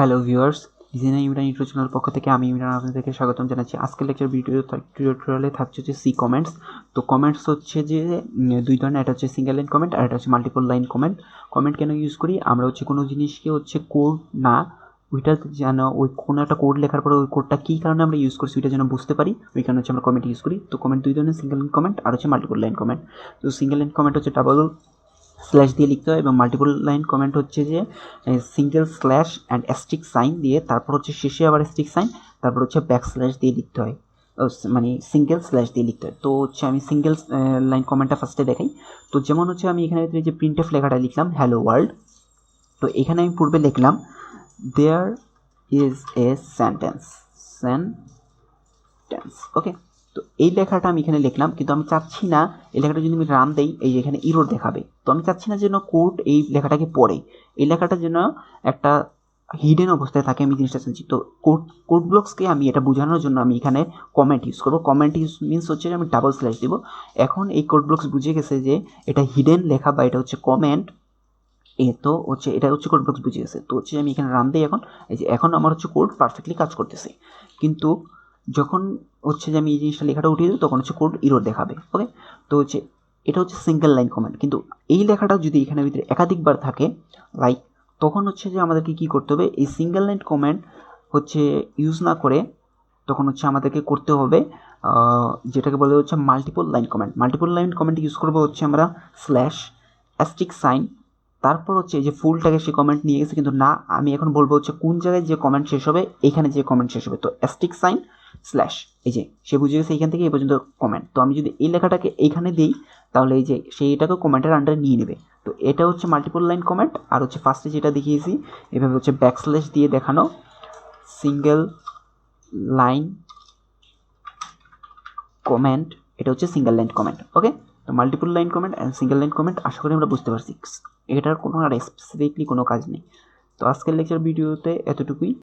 Hello viewers, design Imran YouTube channel পক্ষ থেকে আমি ইমরান আপনাদেরকে স্বাগতম জানাচ্ছি। আজকের লেকচার টিউটোরিয়ালে থাকছে হচ্ছে সি কমেন্টস। তো কমেন্টস হচ্ছে যে দুই ধরনের, একটা হচ্ছে সিঙ্গেল লাইন কমেন্ট আর একটা হচ্ছে মাল্টিপল লাইন কমেন্ট। কমেন্ট কেন ইউজ করি? আমরা হচ্ছে কোনো জিনিসকে হচ্ছে কোড না, ওইটা যেন ওই কোনো একটা কোড লেখার পরে ওই কোডটা কী কারণে আমরা ইউজ করছি ওইটা যেন বুঝতে পারি, ওই কারণে হচ্ছে আমরা কমেন্ট ইউজ করি। তো কমেন্ট দুই ধরনের, সিঙ্গেল লাইন কমেন্ট আর হচ্ছে মাল্টিপল লাইন কমেন্ট। তো সিঙ্গেল লাইন কমেন্ট হচ্ছে ডাবল স্ল্যাশ দিয়ে লিখতে হয় এবং মাল্টিপল লাইন কমেন্ট হচ্ছে যে single slash and asterisk sign দিয়ে, তারপর হচ্ছে শেষে আবার অ্যাস্টিক সাইন, তারপর হচ্ছে ব্যাক স্ল্যাশ দিয়ে লিখতে হয়, মানে সিঙ্গেল স্ল্যাশ দিয়ে লিখতে হয়। তো হচ্ছে আমি সিঙ্গেল লাইন কমেন্টটা ফার্স্টে দেখাই। তো যেমন হচ্ছে আমি এখানে যে প্রিন্টএফ লেখাটা লিখলাম হ্যালো ওয়ার্ল্ড, তো এখানে আমি পূর্বে লিখলাম দেয়ার ইজ এ সেন্টেন্স, ওকে। তো এই লেখাটা আমি এখানে লিখলাম, কিন্তু আমি চাচ্ছি না এই লেখাটা যদি আমি রান দেই এই যে এখানে ইরর দেখাবে। তো আমি চাচ্ছি না যেন কোড এই লেখাটাকে পড়ে, এই লেখাটা যেন একটা হিডেন অবস্থায় থাকে, আমি জিনিসটা চাচ্ছি। তো কোড ব্লকসকে আমি এটা বোঝানোর জন্য আমি এখানে কমেন্ট ইউজ করবো। কমেন্ট ইউজ মিনস হচ্ছে যে আমি ডাবল স্ল্যাশ দিব। এখন এই কোড ব্লকস বুঝে গেছে যে এটা হিডেন লেখা বা এটা হচ্ছে কমেন্ট, তো হচ্ছে এটা হচ্ছে কোড ব্লকস বুঝে গেছে। তো হচ্ছে আমি এখানে রান দিই। এখন এই যে এখন আমার হচ্ছে কোড পারফেক্টলি কাজ করতেছে, কিন্তু যখন হচ্ছে যে আমি এই জিনিসটা লেখাটা উঠিয়ে দেবো তখন হচ্ছে কোড ইরর দেখাবে। ওকে, তো হচ্ছে এটা হচ্ছে সিঙ্গেল লাইন কমেন্ট। কিন্তু এই লেখাটা যদি এখানে ভিতরে একাধিকবার থাকে লাইক, তখন হচ্ছে যে আমাদেরকে কী করতে হবে, এই সিঙ্গেল লাইন কমেন্ট হচ্ছে ইউজ না করে তখন হচ্ছে আমাদেরকে করতে হবে যেটাকে বলে হচ্ছে multiple line comment. Multiple line comment use করবো হচ্ছে আমরা স্ল্যাশ অ্যাস্টিক সাইন, তারপর হচ্ছে এই যে ফুলটাকে সে কমেন্ট নিয়ে গেছে, কিন্তু না, আমি এখন বলবো হচ্ছে কোন জায়গায় যে কমেন্ট শেষ হবে, এখানে যে কমেন্ট শেষ হবে। তো অ্যাস্টিক সাইন স্ল্যাশ, এই যে সে বুঝে গেছে এইখান থেকে এই পর্যন্ত কমেন্ট। তো আমি যদি এই লেখাটাকে এইখানে দিই তাহলে এই যে সেইটাকে কমেন্টের আন্ডারে নিয়ে নেবে। তো এটা হচ্ছে মাল্টিপল লাইন কমেন্ট। আর হচ্ছে ফার্স্টে যেটা দেখিয়েছি এভাবে হচ্ছে ব্যাকস্ল্যাশ দিয়ে দেখানো সিঙ্গেল লাইন কমেন্ট, এটা হচ্ছে সিঙ্গেল লাইন কমেন্ট। ওকে, তো multiple line comment and single line comment আশা করি আমরা বুঝতে পারছি। এটার কোনো আর স্পেসিফিকলি কোনো কাজ নেই। তো আজকের লেকচার ভিডিওতে এতটুকুই।